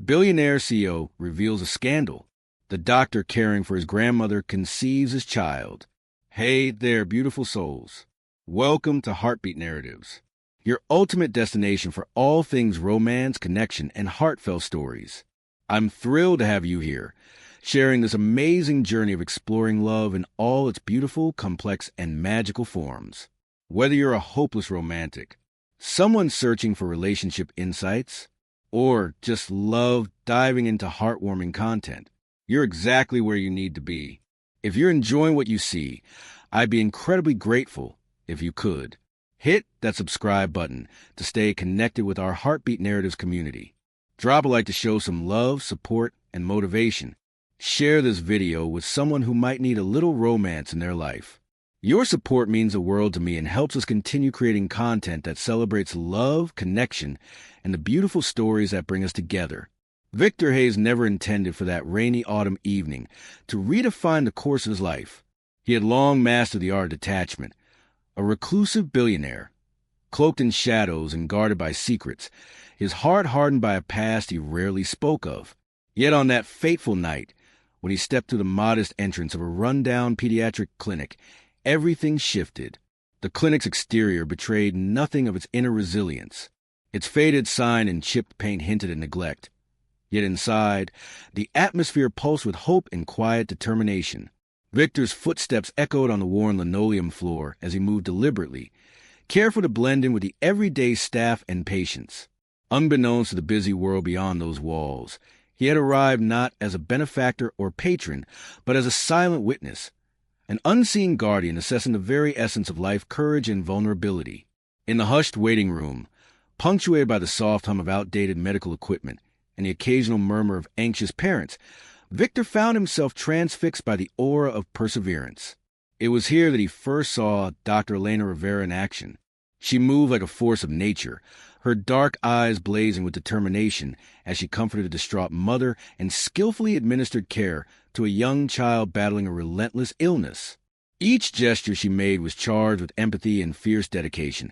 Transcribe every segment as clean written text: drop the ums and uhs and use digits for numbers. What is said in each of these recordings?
Billionaire CEO reveals a scandal. The doctor caring for his grandmother conceives his child. Hey there, beautiful souls. Welcome to Heartbeat Narratives, your ultimate destination for all things romance, connection, and heartfelt stories. I'm thrilled to have you here, sharing this amazing journey of exploring love in all its beautiful, complex, and magical forms. Whether you're a hopeless romantic, someone searching for relationship insights, or just love diving into heartwarming content, you're exactly where you need to be. If you're enjoying what you see, I'd be incredibly grateful if you could hit that subscribe button to stay connected with our Heartbeat Narratives community. Drop a like to show some love, support, and motivation. Share this video with someone who might need a little romance in their life. Your support means the world to me and helps us continue creating content that celebrates love, connection, and the beautiful stories that bring us together. Victor Hayes never intended for that rainy autumn evening to redefine the course of his life. He had long mastered the art of detachment. A reclusive billionaire, cloaked in shadows and guarded by secrets, his heart hardened by a past he rarely spoke of. Yet on that fateful night, when he stepped through the modest entrance of a rundown pediatric clinic, everything shifted. The clinic's exterior betrayed nothing of its inner resilience. Its faded sign and chipped paint hinted at neglect. Yet inside, the atmosphere pulsed with hope and quiet determination. Victor's footsteps echoed on the worn linoleum floor as he moved deliberately, careful to blend in with the everyday staff and patients. Unbeknownst to the busy world beyond those walls, he had arrived not as a benefactor or patron, but as a silent witness, an unseen guardian assessing the very essence of life, courage, and vulnerability. In the hushed waiting room, punctuated by the soft hum of outdated medical equipment and the occasional murmur of anxious parents, Victor found himself transfixed by the aura of perseverance. It was here that he first saw Dr. Elena Rivera in action. She moved like a force of nature, her dark eyes blazing with determination as she comforted a distraught mother and skillfully administered care to a young child battling a relentless illness. Each gesture she made was charged with empathy and fierce dedication,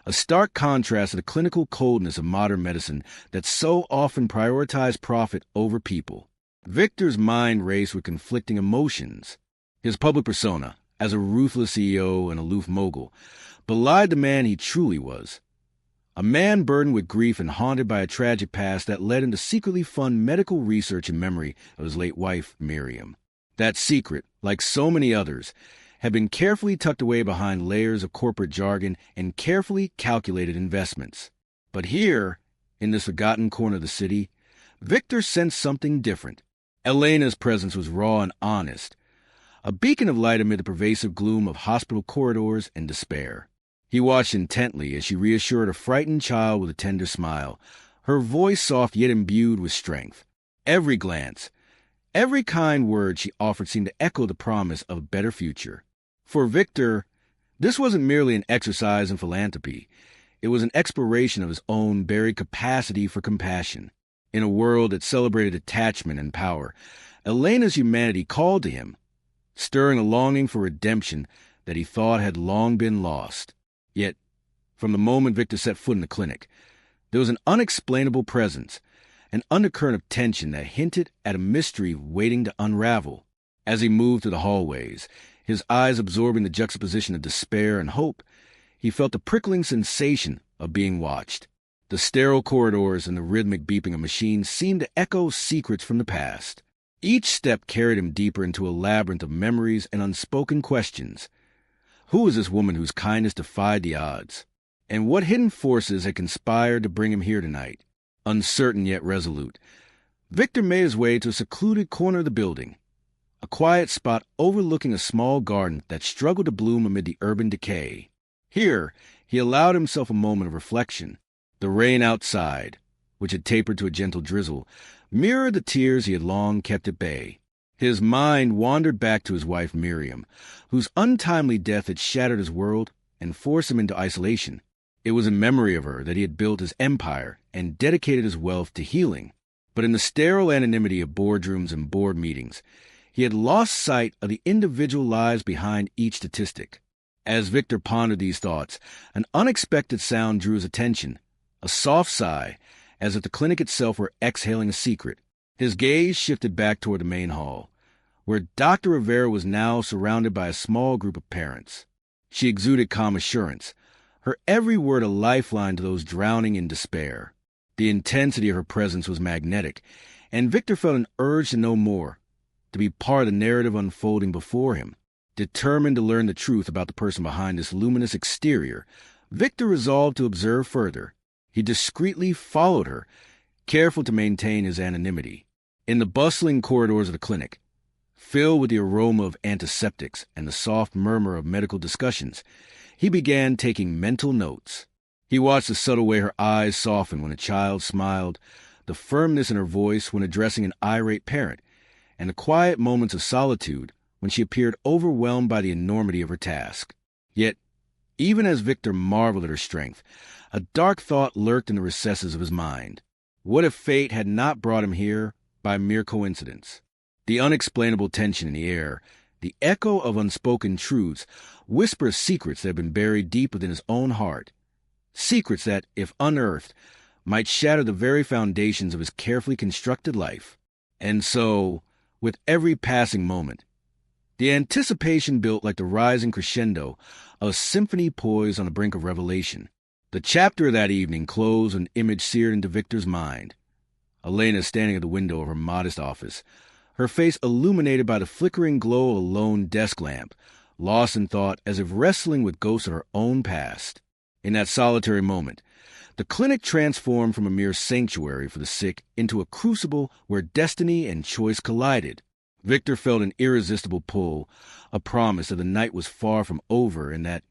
a stark contrast to the clinical coldness of modern medicine that so often prioritized profit over people. Victor's mind raced with conflicting emotions. His public persona, as a ruthless CEO and aloof mogul, belied the man he truly was. A man burdened with grief and haunted by a tragic past that led him to secretly fund medical research in memory of his late wife, Miriam. That secret, like so many others, had been carefully tucked away behind layers of corporate jargon and carefully calculated investments. But here, in this forgotten corner of the city, Victor sensed something different. Elena's presence was raw and honest, a beacon of light amid the pervasive gloom of hospital corridors and despair. He watched intently as she reassured a frightened child with a tender smile, her voice soft yet imbued with strength. Every glance, every kind word she offered seemed to echo the promise of a better future. For Victor, this wasn't merely an exercise in philanthropy. It was an exploration of his own buried capacity for compassion. In a world that celebrated attachment and power, Elena's humanity called to him, stirring a longing for redemption that he thought had long been lost. Yet, from the moment Victor set foot in the clinic, there was an unexplainable presence, an undercurrent of tension that hinted at a mystery waiting to unravel. As he moved through the hallways, his eyes absorbing the juxtaposition of despair and hope, he felt the prickling sensation of being watched. The sterile corridors and the rhythmic beeping of machines seemed to echo secrets from the past. Each step carried him deeper into a labyrinth of memories and unspoken questions. Who was this woman whose kindness defied the odds? And what hidden forces had conspired to bring him here tonight? Uncertain yet resolute, Victor made his way to a secluded corner of the building, a quiet spot overlooking a small garden that struggled to bloom amid the urban decay. Here, he allowed himself a moment of reflection. The rain outside, which had tapered to a gentle drizzle, mirrored the tears he had long kept at bay. His mind wandered back to his wife Miriam, whose untimely death had shattered his world and forced him into isolation. It was in memory of her that he had built his empire and dedicated his wealth to healing. But in the sterile anonymity of boardrooms and board meetings, he had lost sight of the individual lives behind each statistic. As Victor pondered these thoughts, an unexpected sound drew his attention, a soft sigh, as if the clinic itself were exhaling a secret. His gaze shifted back toward the main hall, where Dr. Rivera was now surrounded by a small group of parents. She exuded calm assurance, her every word a lifeline to those drowning in despair. The intensity of her presence was magnetic, and Victor felt an urge to know more, to be part of the narrative unfolding before him. Determined to learn the truth about the person behind this luminous exterior, Victor resolved to observe further. He discreetly followed her, careful to maintain his anonymity. In the bustling corridors of the clinic, filled with the aroma of antiseptics and the soft murmur of medical discussions, he began taking mental notes. He watched the subtle way her eyes softened when a child smiled, the firmness in her voice when addressing an irate parent, and the quiet moments of solitude when she appeared overwhelmed by the enormity of her task. Yet, even as Victor marveled at her strength, a dark thought lurked in the recesses of his mind. What if fate had not brought him here by mere coincidence? The unexplainable tension in the air, the echo of unspoken truths, whisper secrets that had been buried deep within his own heart. Secrets that, if unearthed, might shatter the very foundations of his carefully constructed life. And so, with every passing moment, the anticipation built like the rising crescendo of a symphony poised on the brink of revelation. The chapter of that evening closed with an image seared into Victor's mind. Elena standing at the window of her modest office, her face illuminated by the flickering glow of a lone desk lamp, lost in thought as if wrestling with ghosts of her own past. In that solitary moment, the clinic transformed from a mere sanctuary for the sick into a crucible where destiny and choice collided. Victor felt an irresistible pull, a promise that the night was far from over and that,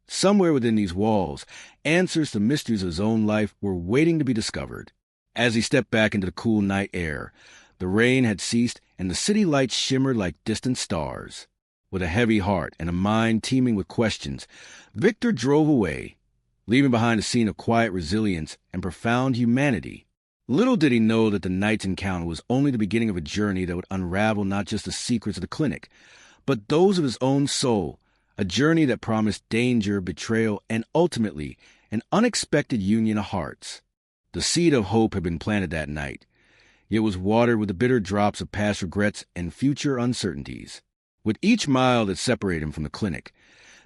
somewhere within these walls, answers to mysteries of his own life were waiting to be discovered. As he stepped back into the cool night air, the rain had ceased and the city lights shimmered like distant stars. With a heavy heart and a mind teeming with questions, Victor drove away, leaving behind a scene of quiet resilience and profound humanity. Little did he know that the night's encounter was only the beginning of a journey that would unravel not just the secrets of the clinic, but those of his own soul, a journey that promised danger, betrayal, and ultimately an unexpected union of hearts. The seed of hope had been planted that night, yet was watered with the bitter drops of past regrets and future uncertainties. With each mile that separated him from the clinic,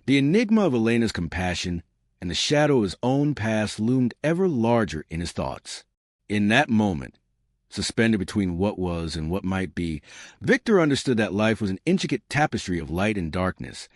the enigma of Elena's compassion and the shadow of his own past loomed ever larger in his thoughts. In that moment, suspended between what was and what might be, Victor understood that life was an intricate tapestry of light and darkness,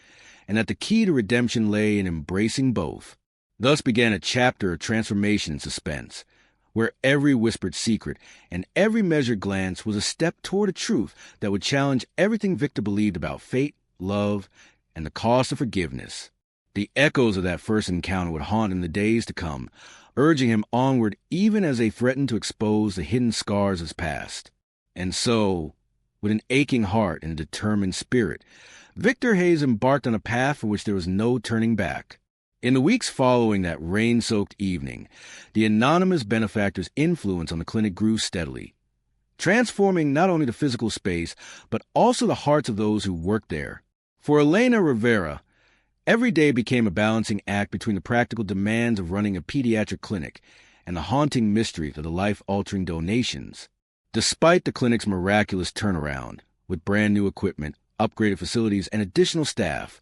and that the key to redemption lay in embracing both. Thus began a chapter of transformation and suspense, where every whispered secret and every measured glance was a step toward a truth that would challenge everything Victor believed about fate, love, and the cost of forgiveness. The echoes of that first encounter would haunt him the days to come, urging him onward even as they threatened to expose the hidden scars of his past. And so, with an aching heart and a determined spirit, Victor Hayes embarked on a path for which there was no turning back. In the weeks following that rain-soaked evening, the anonymous benefactor's influence on the clinic grew steadily, transforming not only the physical space, but also the hearts of those who worked there. For Elena Rivera, every day became a balancing act between the practical demands of running a pediatric clinic and the haunting mystery of the life-altering donations. Despite the clinic's miraculous turnaround, with brand-new equipment, upgraded facilities, and additional staff,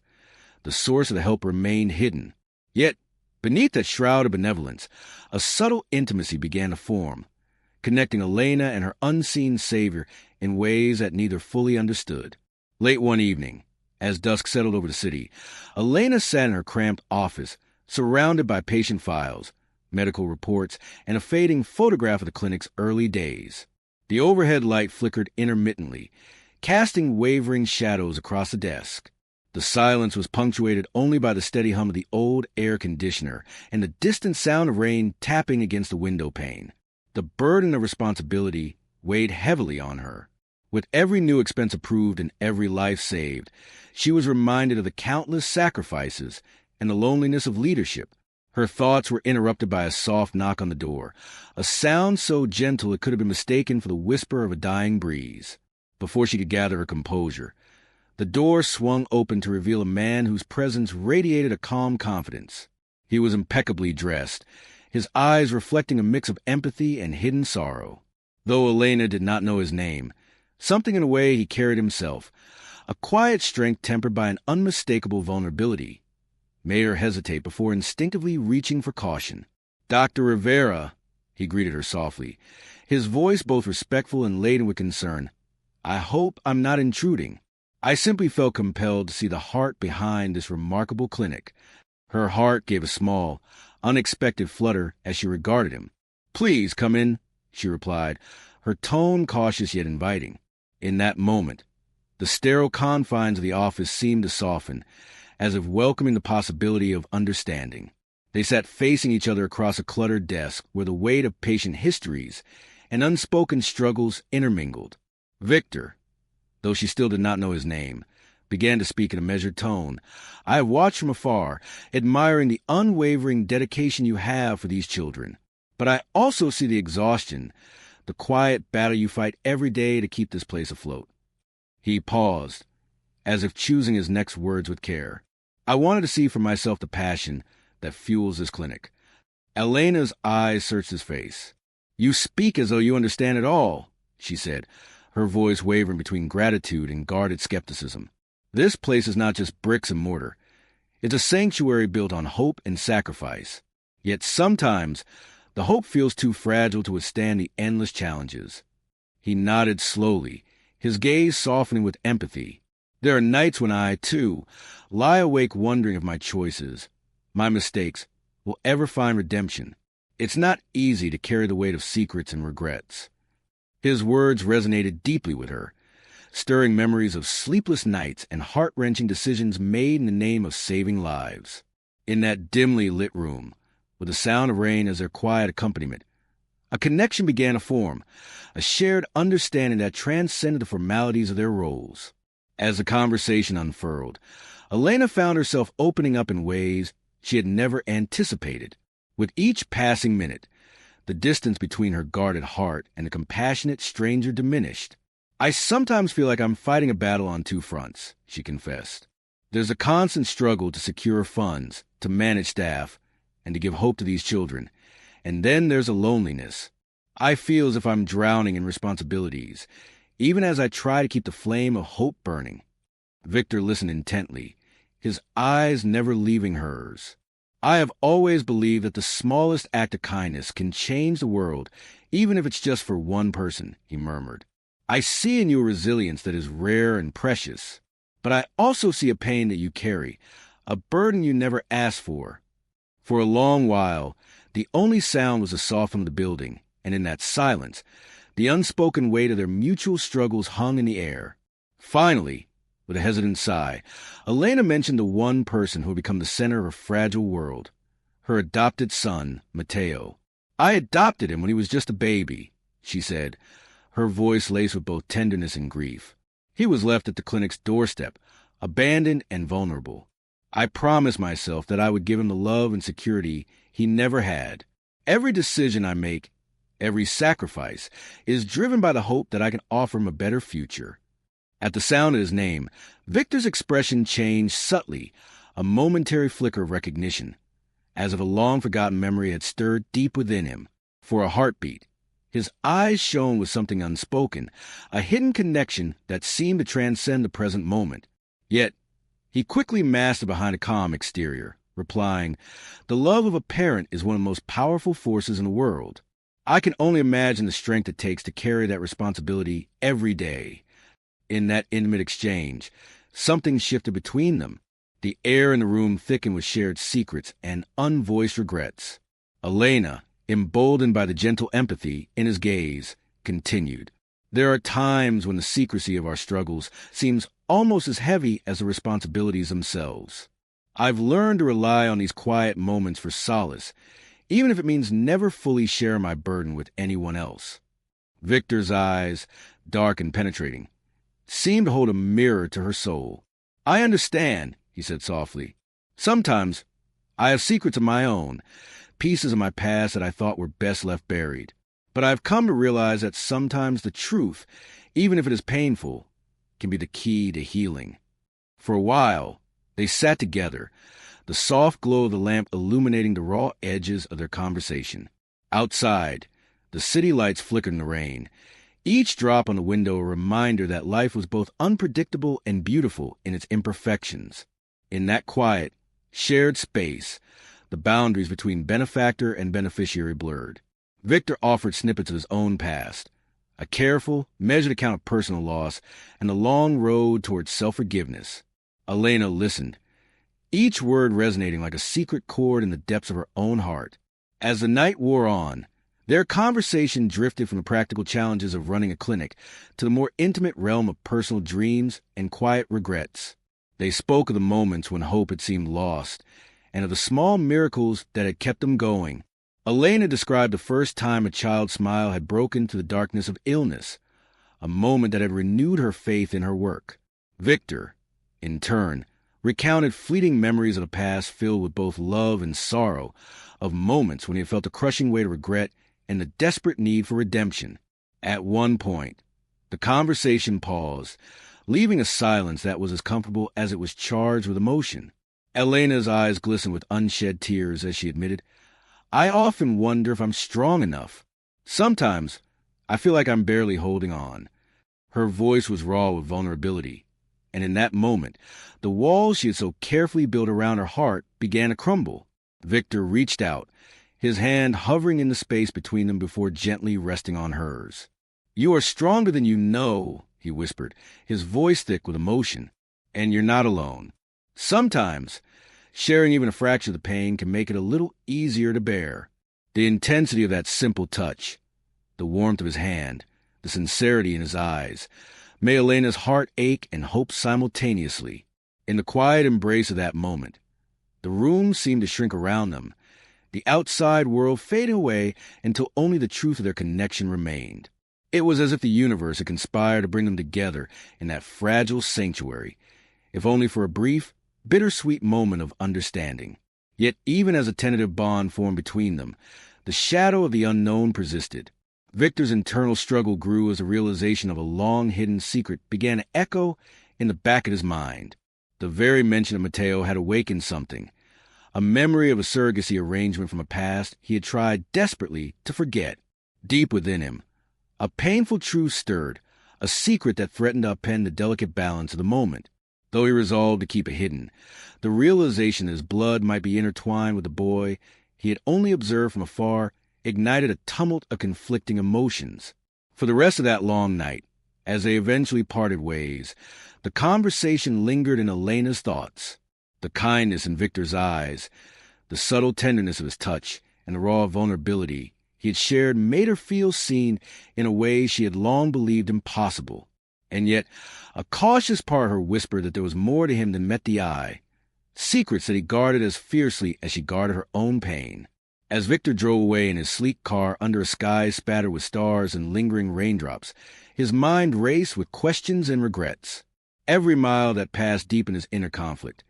the source of the help remained hidden. Yet, beneath that shroud of benevolence, a subtle intimacy began to form, connecting Elena and her unseen savior in ways that neither fully understood. Late one evening, as dusk settled over the city, Elena sat in her cramped office, surrounded by patient files, medical reports, and a fading photograph of the clinic's early days. The overhead light flickered intermittently, casting wavering shadows across the desk. The silence was punctuated only by the steady hum of the old air conditioner and the distant sound of rain tapping against the window pane. The burden of responsibility weighed heavily on her. With every new expense approved and every life saved, she was reminded of the countless sacrifices and the loneliness of leadership. Her thoughts were interrupted by a soft knock on the door, a sound so gentle it could have been mistaken for the whisper of a dying breeze. Before she could gather her composure, the door swung open to reveal a man whose presence radiated a calm confidence. He was impeccably dressed, his eyes reflecting a mix of empathy and hidden sorrow. Though Elena did not know his name, something in the way he carried himself, a quiet strength tempered by an unmistakable vulnerability, made her hesitate before instinctively reaching for caution. "Dr. Rivera," he greeted her softly, his voice both respectful and laden with concern. "I hope I'm not intruding. I simply felt compelled to see the heart behind this remarkable clinic." Her heart gave a small, unexpected flutter as she regarded him. "Please come in," she replied, her tone cautious yet inviting. In that moment, the sterile confines of the office seemed to soften, as if welcoming the possibility of understanding. They sat facing each other across a cluttered desk where the weight of patient histories and unspoken struggles intermingled. Victor, though she still did not know his name, began to speak in a measured tone. "I have watched from afar, admiring the unwavering dedication you have for these children. But I also see the exhaustion, the quiet battle you fight every day to keep this place afloat." He paused, as if choosing his next words with care. "I wanted to see for myself the passion that fuels this clinic." Elena's eyes searched his face. "You speak as though you understand it all," she said, her voice wavering between gratitude and guarded skepticism. "This place is not just bricks and mortar. It's a sanctuary built on hope and sacrifice. Yet sometimes the hope feels too fragile to withstand the endless challenges." He nodded slowly, his gaze softening with empathy. "There are nights when I, too, lie awake wondering if my choices, my mistakes, will ever find redemption. It's not easy to carry the weight of secrets and regrets." His words resonated deeply with her, stirring memories of sleepless nights and heart-wrenching decisions made in the name of saving lives. In that dimly lit room, with the sound of rain as their quiet accompaniment, a connection began to form, a shared understanding that transcended the formalities of their roles. As the conversation unfurled, Elena found herself opening up in ways she had never anticipated. With each passing minute, the distance between her guarded heart and the compassionate stranger diminished. "I sometimes feel like I'm fighting a battle on two fronts," she confessed. "There's a constant struggle to secure funds, to manage staff, and to give hope to these children. And then there's a loneliness. I feel as if I'm drowning in responsibilities, even as I try to keep the flame of hope burning." Victor listened intently, his eyes never leaving hers. "I have always believed that the smallest act of kindness can change the world, even if it's just for one person," he murmured. "I see in you a resilience that is rare and precious, but I also see a pain that you carry, a burden you never asked for." For a long while, the only sound was the softening of the building, and in that silence, the unspoken weight of their mutual struggles hung in the air. Finally, with a hesitant sigh, Elena mentioned the one person who had become the center of her fragile world, her adopted son, Mateo. "I adopted him when he was just a baby," she said, her voice laced with both tenderness and grief. "He was left at the clinic's doorstep, abandoned and vulnerable. I promised myself that I would give him the love and security he never had. Every decision I make, every sacrifice, is driven by the hope that I can offer him a better future." At the sound of his name, Victor's expression changed subtly, a momentary flicker of recognition, as if a long-forgotten memory had stirred deep within him. For a heartbeat, his eyes shone with something unspoken, a hidden connection that seemed to transcend the present moment. Yet, he quickly masked it behind a calm exterior, replying, "The love of a parent is one of the most powerful forces in the world. I can only imagine the strength it takes to carry that responsibility every day." In that intimate exchange, something shifted between them. The air in the room thickened with shared secrets and unvoiced regrets. Elena, emboldened by the gentle empathy in his gaze, continued, "There are times when the secrecy of our struggles seems almost as heavy as the responsibilities themselves. I've learned to rely on these quiet moments for solace, even if it means never fully sharing my burden with anyone else." Victor's eyes, dark and penetrating, seemed to hold a mirror to her soul. "I understand," he said softly. "Sometimes I have secrets of my own, pieces of my past that I thought were best left buried. But I've come to realize that sometimes the truth, even if it is painful, can be the key to healing." For a while, they sat together, the soft glow of the lamp illuminating the raw edges of their conversation. Outside, the city lights flickered in the rain, each drop on the window a reminder that life was both unpredictable and beautiful in its imperfections. In that quiet, shared space, the boundaries between benefactor and beneficiary blurred. Victor offered snippets of his own past, a careful, measured account of personal loss, and the long road towards self-forgiveness. Elena listened, each word resonating like a secret chord in the depths of her own heart. As the night wore on, their conversation drifted from the practical challenges of running a clinic to the more intimate realm of personal dreams and quiet regrets. They spoke of the moments when hope had seemed lost, and of the small miracles that had kept them going. Elena described the first time a child's smile had broken through the darkness of illness, a moment that had renewed her faith in her work. Victor, in turn, recounted fleeting memories of a past filled with both love and sorrow, of moments when he had felt a crushing weight of regret and the desperate need for redemption. At one point, the conversation paused, leaving a silence that was as comfortable as it was charged with emotion. Elena's eyes glistened with unshed tears as she admitted, "I often wonder if I'm strong enough. Sometimes I feel like I'm barely holding on." Her voice was raw with vulnerability, and in that moment, the walls she had so carefully built around her heart began to crumble. Victor reached out, his hand hovering in the space between them before gently resting on hers. "You are stronger than you know," he whispered, his voice thick with emotion, "and you're not alone. Sometimes, sharing even a fraction of the pain can make it a little easier to bear." The intensity of that simple touch, the warmth of his hand, the sincerity in his eyes, made Elena's heart ache and hope simultaneously. In the quiet embrace of that moment, the room seemed to shrink around them, the outside world fading away until only the truth of their connection remained. It was as if the universe had conspired to bring them together in that fragile sanctuary, if only for a brief, bittersweet moment of understanding. Yet even as a tentative bond formed between them, the shadow of the unknown persisted. Victor's internal struggle grew as the realization of a long-hidden secret began to echo in the back of his mind. The very mention of Matteo had awakened something, a memory of a surrogacy arrangement from a past he had tried desperately to forget. Deep within him, a painful truth stirred, a secret that threatened to upend the delicate balance of the moment. Though he resolved to keep it hidden, the realization that his blood might be intertwined with the boy he had only observed from afar ignited a tumult of conflicting emotions. For the rest of that long night, as they eventually parted ways, the conversation lingered in Elena's thoughts. The kindness in Victor's eyes, the subtle tenderness of his touch, and the raw vulnerability he had shared made her feel seen in a way she had long believed impossible. And yet, a cautious part of her whispered that there was more to him than met the eye, secrets that he guarded as fiercely as she guarded her own pain. As Victor drove away in his sleek car under a sky spattered with stars and lingering raindrops, his mind raced with questions and regrets. Every mile that passed deepened his inner conflict.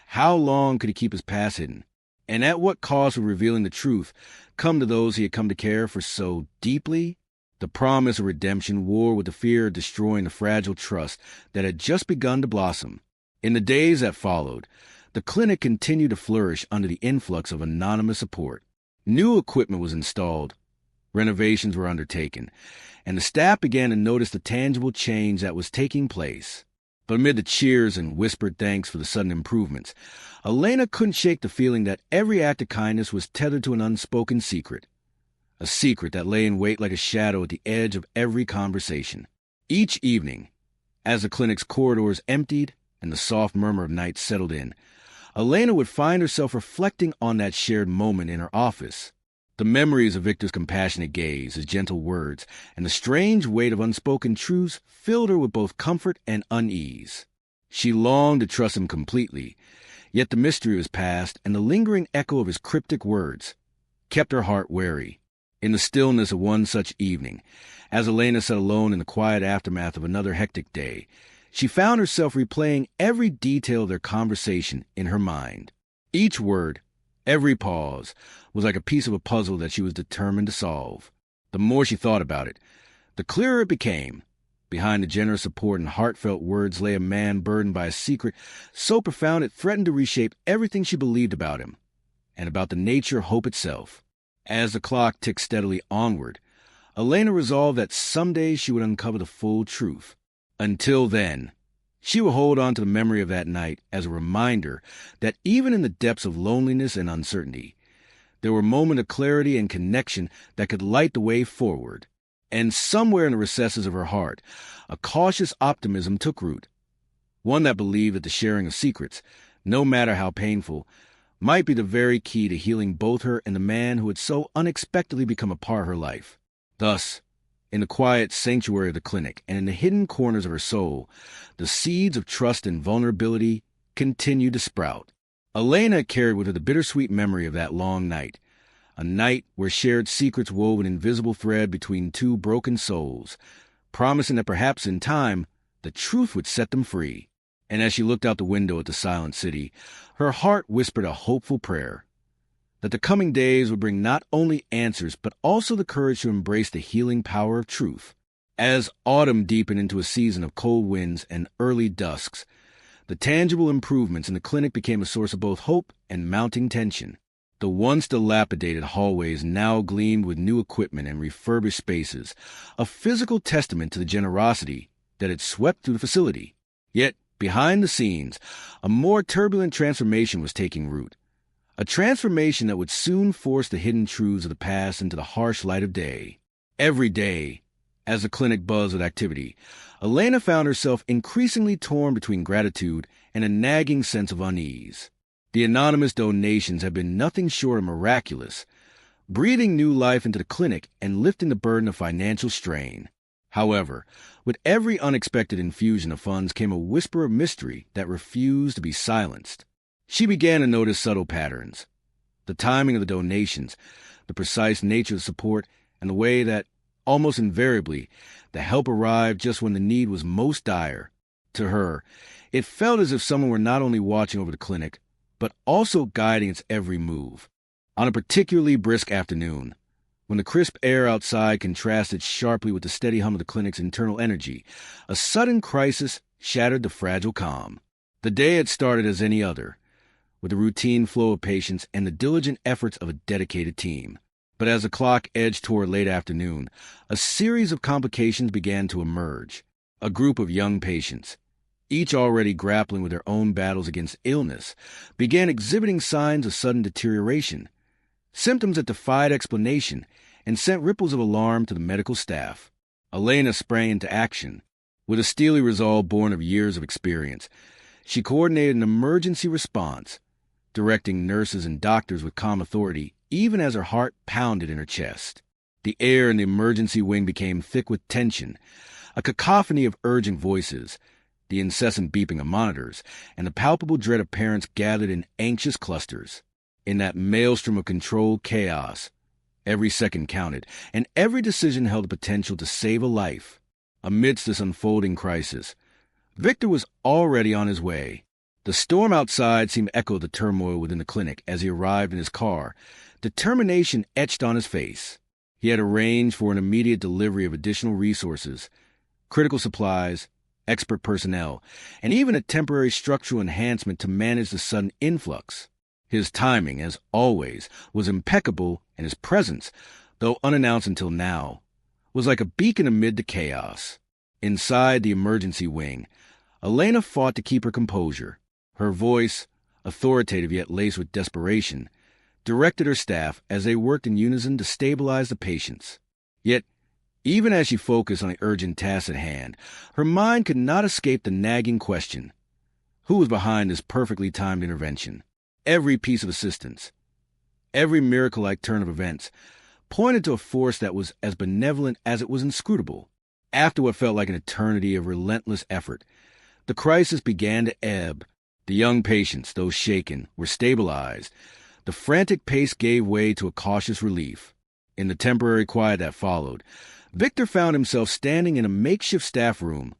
How long could he keep his past hidden? And at what cost would revealing the truth come to those he had come to care for so deeply? The promise of redemption war with the fear of destroying the fragile trust that had just begun to blossom. In the days that followed, the clinic continued to flourish under the influx of anonymous support. New equipment was installed, renovations were undertaken, and the staff began to notice the tangible change that was taking place. But amid the cheers and whispered thanks for the sudden improvements, Elena couldn't shake the feeling that every act of kindness was tethered to an unspoken secret, a secret that lay in wait like a shadow at the edge of every conversation. Each evening, as the clinic's corridors emptied and the soft murmur of night settled in, Elena would find herself reflecting on that shared moment in her office. The memories of Victor's compassionate gaze, his gentle words, and the strange weight of unspoken truths filled her with both comfort and unease. She longed to trust him completely, yet the mystery of his past and the lingering echo of his cryptic words kept her heart wary. In the stillness of one such evening, as Elena sat alone in the quiet aftermath of another hectic day, she found herself replaying every detail of their conversation in her mind. Each word, every pause, was like a piece of a puzzle that she was determined to solve. The more she thought about it, the clearer it became. Behind the generous support and heartfelt words lay a man burdened by a secret so profound it threatened to reshape everything she believed about him and about the nature of hope itself. As the clock ticked steadily onward, Elena resolved that someday she would uncover the full truth. Until then, she would hold on to the memory of that night as a reminder that even in the depths of loneliness and uncertainty, there were moments of clarity and connection that could light the way forward. And somewhere in the recesses of her heart, a cautious optimism took root, one that believed that the sharing of secrets, no matter how painful, might be the very key to healing both her and the man who had so unexpectedly become a part of her life. Thus, in the quiet sanctuary of the clinic and in the hidden corners of her soul, the seeds of trust and vulnerability continued to sprout. Elena carried with her the bittersweet memory of that long night, a night where shared secrets wove an invisible thread between two broken souls, promising that perhaps in time the truth would set them free. And as she looked out the window at the silent city, her heart whispered a hopeful prayer, that the coming days would bring not only answers but also the courage to embrace the healing power of truth. As autumn deepened into a season of cold winds and early dusks, the tangible improvements in the clinic became a source of both hope and mounting tension. The once dilapidated hallways now gleamed with new equipment and refurbished spaces, a physical testament to the generosity that had swept through the facility. Yet, behind the scenes, a more turbulent transformation was taking root, a transformation that would soon force the hidden truths of the past into the harsh light of day. Every day, as the clinic buzzed with activity, Elena found herself increasingly torn between gratitude and a nagging sense of unease. The anonymous donations have been nothing short of miraculous, breathing new life into the clinic and lifting the burden of financial strain. However, with every unexpected infusion of funds came a whisper of mystery that refused to be silenced. She began to notice subtle patterns, the timing of the donations, the precise nature of the support, and the way that, almost invariably, the help arrived just when the need was most dire. To her, it felt as if someone were not only watching over the clinic, but also guiding its every move. On a particularly brisk afternoon, when the crisp air outside contrasted sharply with the steady hum of the clinic's internal energy, a sudden crisis shattered the fragile calm. The day had started as any other, with the routine flow of patients and the diligent efforts of a dedicated team. But as the clock edged toward late afternoon, a series of complications began to emerge. A group of young patients, each already grappling with their own battles against illness, began exhibiting signs of sudden deterioration, symptoms that defied explanation and sent ripples of alarm to the medical staff. Elena sprang into action. With a steely resolve born of years of experience, she coordinated an emergency response, directing nurses and doctors with calm authority even as her heart pounded in her chest. The air in the emergency wing became thick with tension, a cacophony of urgent voices, the incessant beeping of monitors, and the palpable dread of parents gathered in anxious clusters. In that maelstrom of controlled chaos, every second counted, and every decision held the potential to save a life. Amidst this unfolding crisis, Victor was already on his way. The storm outside seemed to echo the turmoil within the clinic as he arrived in his car, determination etched on his face. He had arranged for an immediate delivery of additional resources, critical supplies, expert personnel, and even a temporary structural enhancement to manage the sudden influx. His timing, as always, was impeccable, and his presence, though unannounced until now, was like a beacon amid the chaos. Inside the emergency wing, Elena fought to keep her composure. Her voice, authoritative yet laced with desperation, directed her staff as they worked in unison to stabilize the patients. Yet, even as she focused on the urgent task at hand, her mind could not escape the nagging question: who was behind this perfectly timed intervention? Every piece of assistance, every miracle-like turn of events, pointed to a force that was as benevolent as it was inscrutable. After what felt like an eternity of relentless effort, the crisis began to ebb. The young patients, though shaken, were stabilized. The frantic pace gave way to a cautious relief. In the temporary quiet that followed, Victor found himself standing in a makeshift staff room,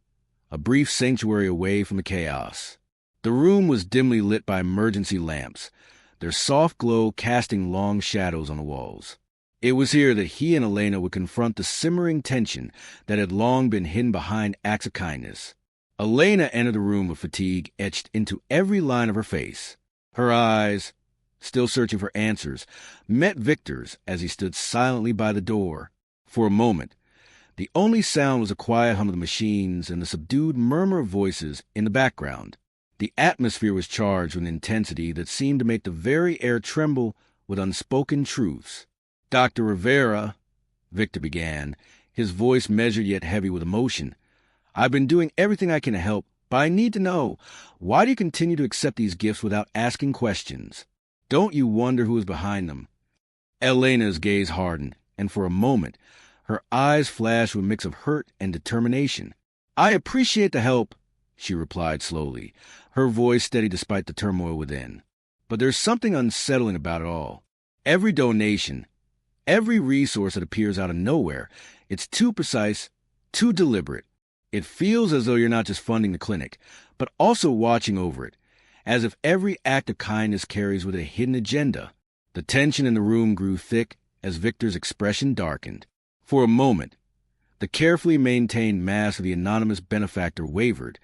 a brief sanctuary away from the chaos. The room was dimly lit by emergency lamps, their soft glow casting long shadows on the walls. It was here that he and Elena would confront the simmering tension that had long been hidden behind acts of kindness. Elena entered the room with fatigue etched into every line of her face. Her eyes, still searching for answers, met Victor's as he stood silently by the door. For a moment, the only sound was a quiet hum of the machines and the subdued murmur of voices in the background. The atmosphere was charged with an intensity that seemed to make the very air tremble with unspoken truths. "Dr. Rivera," Victor began, his voice measured yet heavy with emotion, "I've been doing everything I can to help, but I need to know, why do you continue to accept these gifts without asking questions? Don't you wonder who is behind them?" Elena's gaze hardened, and for a moment, her eyes flashed with a mix of hurt and determination. "I appreciate the help," she replied slowly, her voice steady despite the turmoil within. "But there's something unsettling about it all. Every donation, every resource that appears out of nowhere, it's too precise, too deliberate. It feels as though you're not just funding the clinic, but also watching over it, as if every act of kindness carries with it a hidden agenda." The tension in the room grew thick as Victor's expression darkened. For a moment, the carefully maintained mask of the anonymous benefactor wavered,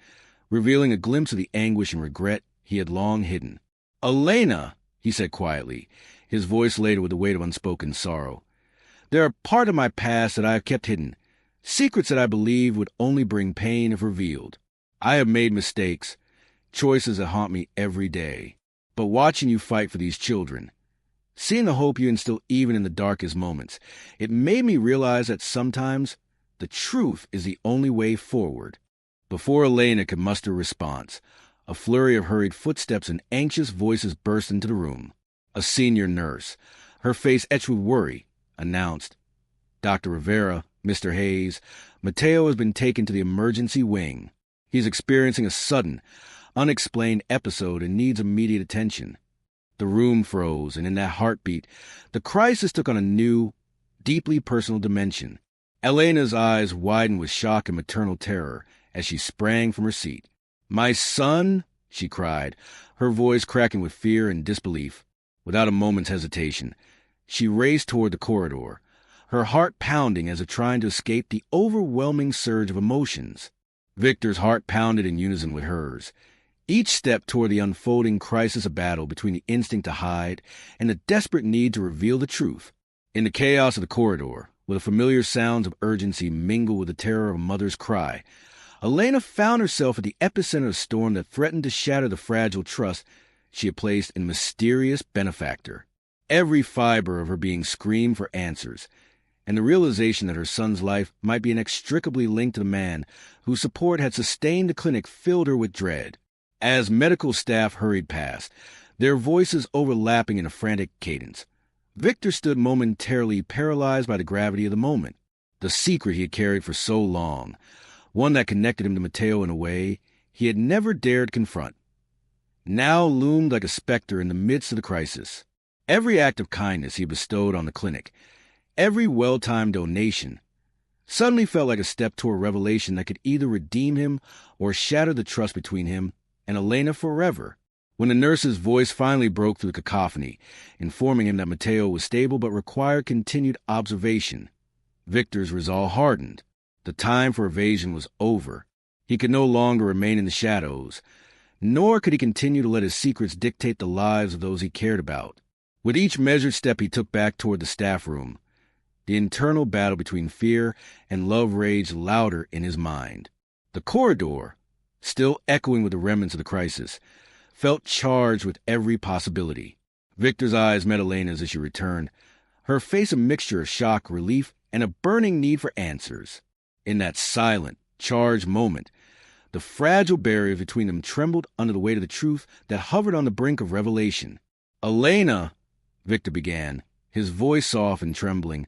revealing a glimpse of the anguish and regret he had long hidden. "Elena," he said quietly, his voice laden with the weight of unspoken sorrow, "there are part of my past that I have kept hidden, secrets that I believe would only bring pain if revealed. I have made mistakes, choices that haunt me every day. But watching you fight for these children, seeing the hope you instill even in the darkest moments, it made me realize that sometimes the truth is the only way forward." Before Elena could muster a response, a flurry of hurried footsteps and anxious voices burst into the room. A senior nurse, her face etched with worry, announced, "Dr. Rivera, Mr. Hayes, Mateo has been taken to the emergency wing. He's experiencing a sudden, unexplained episode and needs immediate attention." The room froze, and in that heartbeat, the crisis took on a new, deeply personal dimension. Elena's eyes widened with shock and maternal terror as she sprang from her seat. "My son?" she cried, her voice cracking with fear and disbelief. Without a moment's hesitation, she raced toward the corridor, her heart pounding as if trying to escape the overwhelming surge of emotions. Victor's heart pounded in unison with hers. Each step toward the unfolding crisis of battle between the instinct to hide and the desperate need to reveal the truth. In the chaos of the corridor, where the familiar sounds of urgency mingled with the terror of a mother's cry, Elena found herself at the epicenter of a storm that threatened to shatter the fragile trust she had placed in a mysterious benefactor. Every fiber of her being screamed for answers, and the realization that her son's life might be inextricably linked to the man whose support had sustained the clinic filled her with dread. As medical staff hurried past, their voices overlapping in a frantic cadence, Victor stood momentarily paralyzed by the gravity of the moment. The secret he had carried for so long, one that connected him to Mateo in a way he had never dared confront, now loomed like a specter in the midst of the crisis. Every act of kindness he bestowed on the clinic, every well-timed donation, suddenly felt like a step toward revelation that could either redeem him or shatter the trust between him and Elena forever. When the nurse's voice finally broke through the cacophony, informing him that Mateo was stable but required continued observation, Victor's resolve hardened. The time for evasion was over. He could no longer remain in the shadows, nor could he continue to let his secrets dictate the lives of those he cared about. With each measured step he took back toward the staff room, the internal battle between fear and love raged louder in his mind. The corridor, still echoing with the remnants of the crisis, felt charged with every possibility. Victor's eyes met Elena's as she returned, her face a mixture of shock, relief, and a burning need for answers. In that silent, charged moment, the fragile barrier between them trembled under the weight of the truth that hovered on the brink of revelation. "Elena," Victor began, his voice soft and trembling,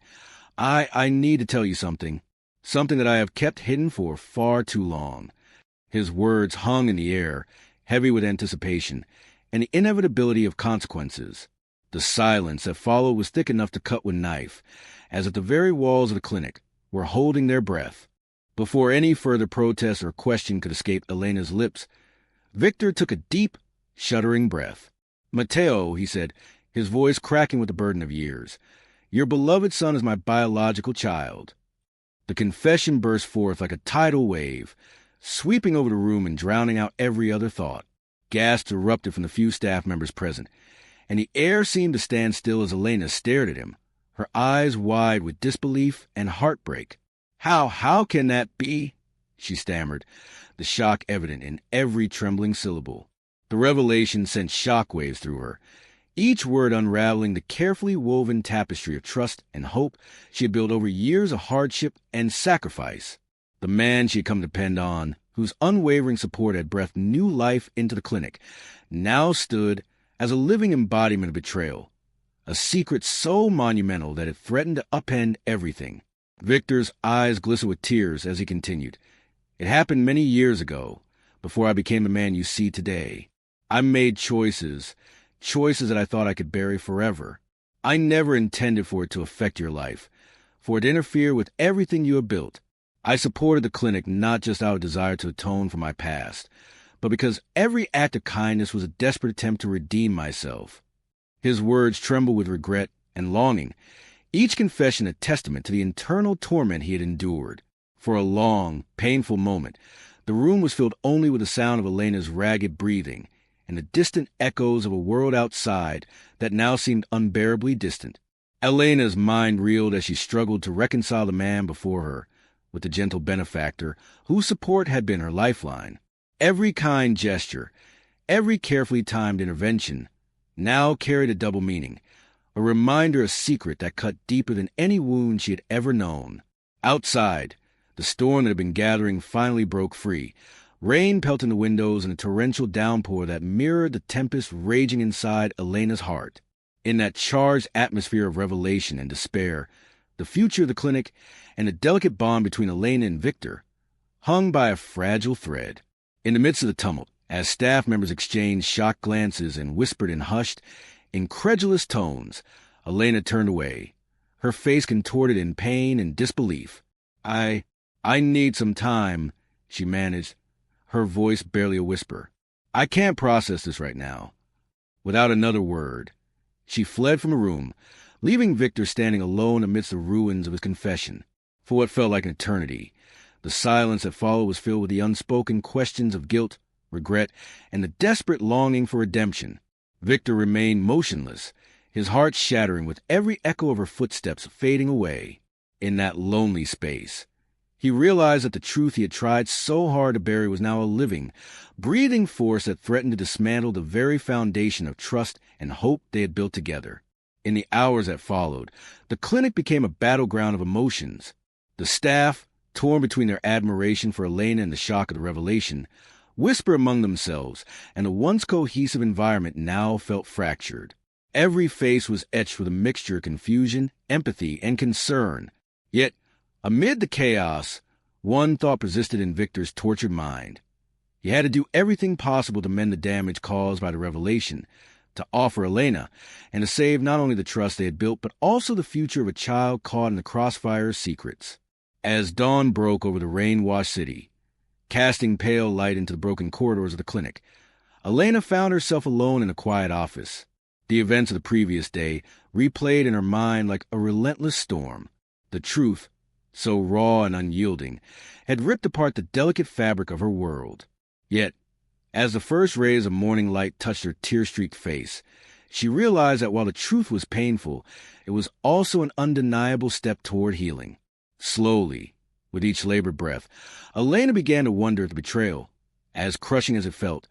I need to tell you something that I have kept hidden for far too long." His words hung in the air, heavy with anticipation and the inevitability of consequences. The silence that followed was thick enough to cut with knife, as if the very walls of the clinic were holding their breath. Before any further protest or question could escape Elena's lips, Victor took a deep, shuddering breath. "Mateo," he said, his voice cracking with the burden of years, Your beloved son is my biological child." The confession burst forth like a tidal wave, sweeping over the room and drowning out every other thought. Gasps erupted from the few staff members present, and the air seemed to stand still as Elena stared at him, her eyes wide with disbelief and heartbreak. How can that be?" she stammered, the shock evident in every trembling syllable. The revelation sent shockwaves through her, each word unraveling the carefully woven tapestry of trust and hope she had built over years of hardship and sacrifice. The man she had come to depend on, whose unwavering support had breathed new life into the clinic, now stood as a living embodiment of betrayal, a secret so monumental that it threatened to upend everything. Victor's eyes glistened with tears as he continued. "It happened many years ago, before I became the man you see today. I made choices that I thought I could bury forever. I never intended for it to affect your life, for it to interfere with everything you have built. I supported the clinic not just out of desire to atone for my past, but because every act of kindness was a desperate attempt to redeem myself." His words trembled with regret and longing, each confession a testament to the internal torment he had endured. For a long, painful moment, the room was filled only with the sound of Elena's ragged breathing and the distant echoes of a world outside that now seemed unbearably distant. Elena's mind reeled as she struggled to reconcile the man before her with the gentle benefactor whose support had been her lifeline. Every kind gesture, every carefully timed intervention, now carried a double meaning, a reminder of a secret that cut deeper than any wound she had ever known. Outside, the storm that had been gathering finally broke free, rain pelting the windows in a torrential downpour that mirrored the tempest raging inside Elena's heart. In that charged atmosphere of revelation and despair, the future of the clinic and the delicate bond between Elena and Victor hung by a fragile thread. In the midst of the tumult, as staff members exchanged shocked glances and whispered in hushed, incredulous tones, Elena turned away, her face contorted in pain and disbelief. I need some time," she managed, her voice barely a whisper. "I can't process this right now." Without another word, she fled from the room, leaving Victor standing alone amidst the ruins of his confession. For what felt like an eternity, the silence that followed was filled with the unspoken questions of guilt, regret, and the desperate longing for redemption. Victor remained motionless, his heart shattering with every echo of her footsteps fading away. In that lonely space, he realized that the truth he had tried so hard to bury was now a living, breathing force that threatened to dismantle the very foundation of trust and hope they had built together. In the hours that followed, the clinic became a battleground of emotions. The staff, torn between their admiration for Elena and the shock of the revelation, whispered among themselves, and the once cohesive environment now felt fractured. Every face was etched with a mixture of confusion, empathy, and concern. Yet, amid the chaos, one thought persisted in Victor's tortured mind. He had to do everything possible to mend the damage caused by the revelation, to offer Elena, and to save not only the trust they had built, but also the future of a child caught in the crossfire of secrets. As dawn broke over the rain-washed city, casting pale light into the broken corridors of the clinic, Elena found herself alone in a quiet office. The events of the previous day replayed in her mind like a relentless storm. The truth, so raw and unyielding, had ripped apart the delicate fabric of her world. Yet, as the first rays of morning light touched her tear-streaked face, she realized that while the truth was painful, it was also an undeniable step toward healing. Slowly, with each labored breath, Elena began to wonder if the betrayal, as crushing as it felt,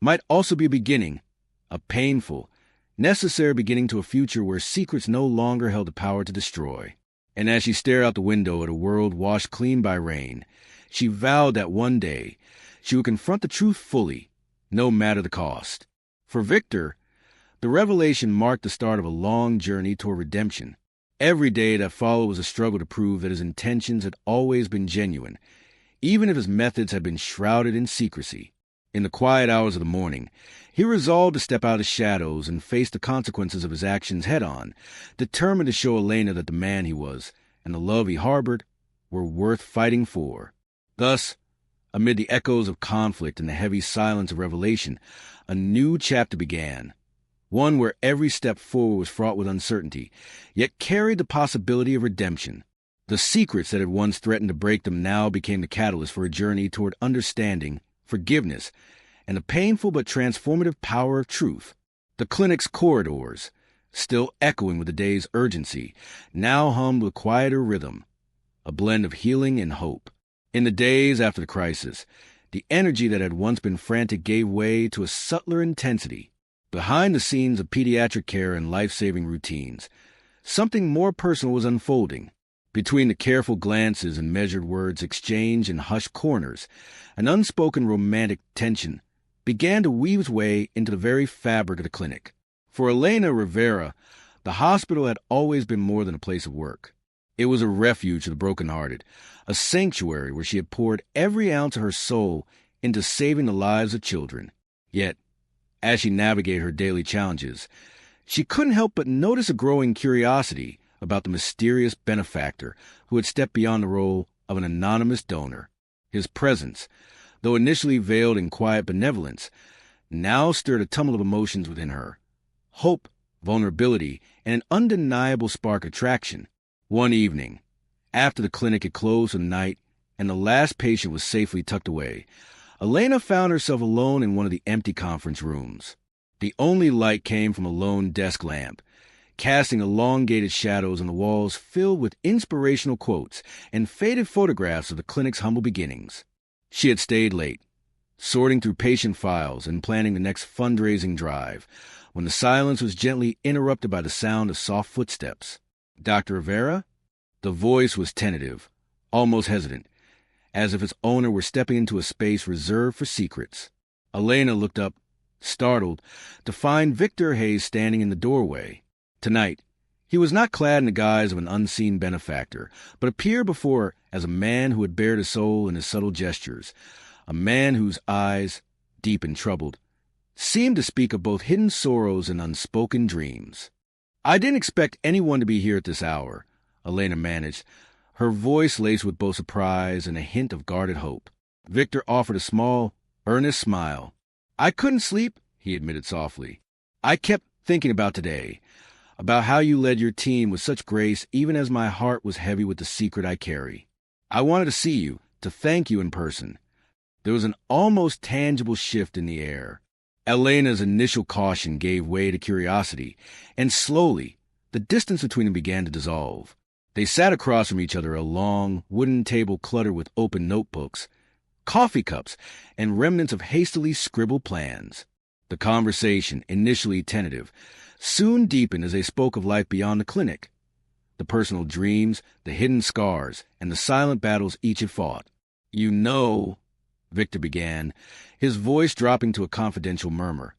might also be a beginning, a painful, necessary beginning to a future where secrets no longer held the power to destroy. And as she stared out the window at a world washed clean by rain, she vowed that one day she would confront the truth fully, no matter the cost. For Victor, the revelation marked the start of a long journey toward redemption. Every day that followed was a struggle to prove that his intentions had always been genuine, even if his methods had been shrouded in secrecy. In the quiet hours of the morning, he resolved to step out of the shadows and face the consequences of his actions head-on, determined to show Elena that the man he was and the love he harbored were worth fighting for. Thus, amid the echoes of conflict and the heavy silence of revelation, a new chapter began, one where every step forward was fraught with uncertainty, yet carried the possibility of redemption. The secrets that had once threatened to break them now became the catalyst for a journey toward understanding, forgiveness, and the painful but transformative power of truth. The clinic's corridors, still echoing with the day's urgency, now hummed with quieter rhythm, a blend of healing and hope. In the days after the crisis, the energy that had once been frantic gave way to a subtler intensity. Behind the scenes of pediatric care and life-saving routines, something more personal was unfolding. Between the careful glances and measured words exchanged in hushed corners, an unspoken romantic tension began to weave its way into the very fabric of the clinic. For Elena Rivera, the hospital had always been more than a place of work. It was a refuge for the brokenhearted, a sanctuary where she had poured every ounce of her soul into saving the lives of children. Yet, as she navigated her daily challenges, she couldn't help but notice a growing curiosity about the mysterious benefactor who had stepped beyond the role of an anonymous donor. His presence, though initially veiled in quiet benevolence, now stirred a tumult of emotions within her. Hope, vulnerability, and an undeniable spark of attraction. One evening, after the clinic had closed for the night and the last patient was safely tucked away, Elena found herself alone in one of the empty conference rooms. The only light came from a lone desk lamp, casting elongated shadows on the walls filled with inspirational quotes and faded photographs of the clinic's humble beginnings. She had stayed late, sorting through patient files and planning the next fundraising drive, when the silence was gently interrupted by the sound of soft footsteps. "Dr. Rivera?" The voice was tentative, almost hesitant, as if its owner were stepping into a space reserved for secrets. Elena looked up, startled, to find Victor Hayes standing in the doorway. Tonight, he was not clad in the guise of an unseen benefactor, but appeared before her as a man who had bared his soul in his subtle gestures, a man whose eyes, deep and troubled, seemed to speak of both hidden sorrows and unspoken dreams. "I didn't expect anyone to be here at this hour," Elena managed, her voice laced with both surprise and a hint of guarded hope. Victor offered a small, earnest smile. "I couldn't sleep," he admitted softly. "I kept thinking about today, about how you led your team with such grace even as my heart was heavy with the secret I carry. I wanted to see you, to thank you in person." There was an almost tangible shift in the air. Elena's initial caution gave way to curiosity, and slowly, the distance between them began to dissolve. They sat across from each other at a long, wooden table cluttered with open notebooks, coffee cups, and remnants of hastily scribbled plans. The conversation, initially tentative, soon deepened as they spoke of life beyond the clinic, the personal dreams, the hidden scars, and the silent battles each had fought. "You know," Victor began, his voice dropping to a confidential murmur,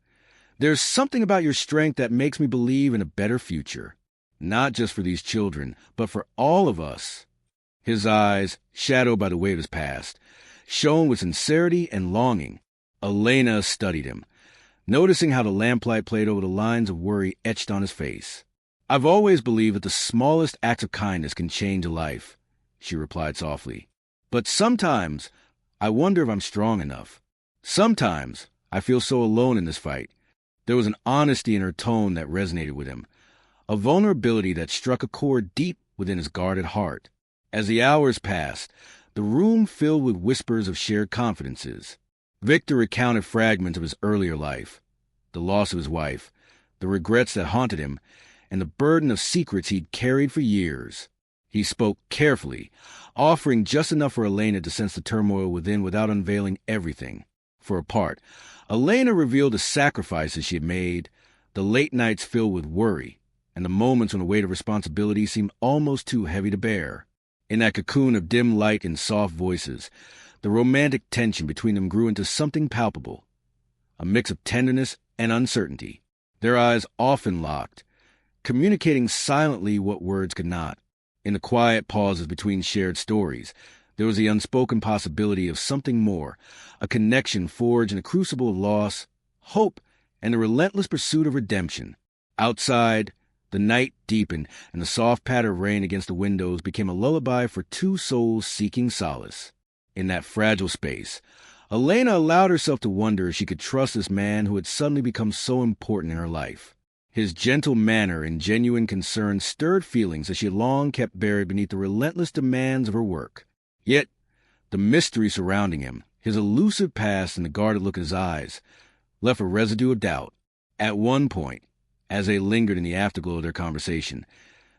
"there's something about your strength that makes me believe in a better future. Not just for these children, but for all of us." His eyes, shadowed by the weight of his past, shone with sincerity and longing. Elena studied him, noticing how the lamplight played over the lines of worry etched on his face. "I've always believed that the smallest acts of kindness can change a life," she replied softly. "But sometimes I wonder if I'm strong enough. Sometimes I feel so alone in this fight." There was an honesty in her tone that resonated with him, a vulnerability that struck a chord deep within his guarded heart. As the hours passed, the room filled with whispers of shared confidences. Victor recounted fragments of his earlier life, the loss of his wife, the regrets that haunted him, and the burden of secrets he'd carried for years. He spoke carefully, offering just enough for Elena to sense the turmoil within without unveiling everything. For a part, Elena revealed the sacrifices she had made, the late nights filled with worry, and the moments when the weight of responsibility seemed almost too heavy to bear. In that cocoon of dim light and soft voices, the romantic tension between them grew into something palpable, a mix of tenderness and uncertainty. Their eyes often locked, communicating silently what words could not. In the quiet pauses between shared stories, there was the unspoken possibility of something more, a connection forged in a crucible of loss, hope, and the relentless pursuit of redemption. Outside, the night deepened, and the soft patter of rain against the windows became a lullaby for two souls seeking solace. In that fragile space, Elena allowed herself to wonder if she could trust this man who had suddenly become so important in her life. His gentle manner and genuine concern stirred feelings that she had long kept buried beneath the relentless demands of her work. Yet, the mystery surrounding him, his elusive past and the guarded look in his eyes, left a residue of doubt. At one point, as they lingered in the afterglow of their conversation,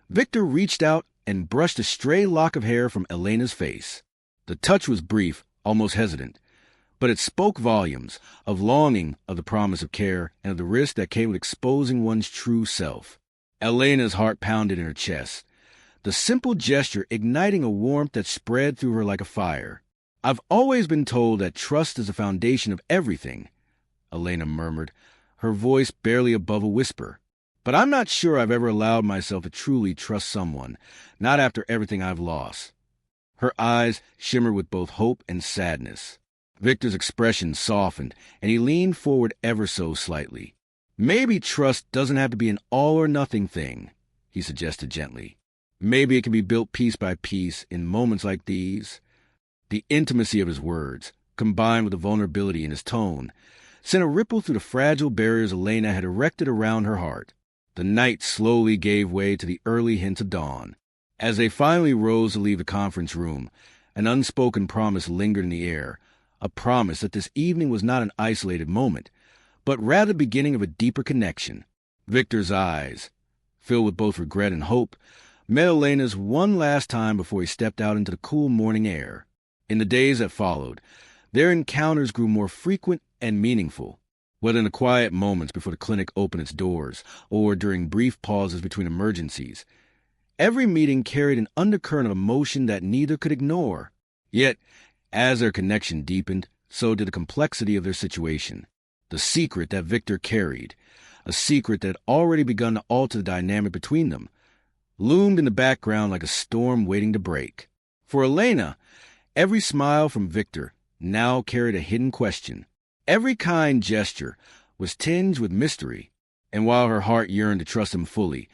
Victor reached out and brushed a stray lock of hair from Elena's face. The touch was brief, almost hesitant, but it spoke volumes of longing, of the promise of care, and of the risk that came with exposing one's true self. Elena's heart pounded in her chest, the simple gesture igniting a warmth that spread through her like a fire. "I've always been told that trust is the foundation of everything," Elena murmured, her voice barely above a whisper. "But I'm not sure I've ever allowed myself to truly trust someone, not after everything I've lost." Her eyes shimmered with both hope and sadness. Victor's expression softened, and he leaned forward ever so slightly. "Maybe trust doesn't have to be an all-or-nothing thing," he suggested gently. "Maybe it can be built piece by piece in moments like these." The intimacy of his words, combined with the vulnerability in his tone, sent a ripple through the fragile barriers Elena had erected around her heart. The night slowly gave way to the early hints of dawn. As they finally rose to leave the conference room, an unspoken promise lingered in the air, a promise that this evening was not an isolated moment, but rather the beginning of a deeper connection. Victor's eyes, filled with both regret and hope, met Elena's one last time before he stepped out into the cool morning air. In the days that followed, their encounters grew more frequent and meaningful, whether in the quiet moments before the clinic opened its doors or during brief pauses between emergencies. Every meeting carried an undercurrent of emotion that neither could ignore. Yet, as their connection deepened, so did the complexity of their situation. The secret that Victor carried, a secret that had already begun to alter the dynamic between them, loomed in the background like a storm waiting to break. For Elena, every smile from Victor now carried a hidden question. Every kind gesture was tinged with mystery, and while her heart yearned to trust him fully,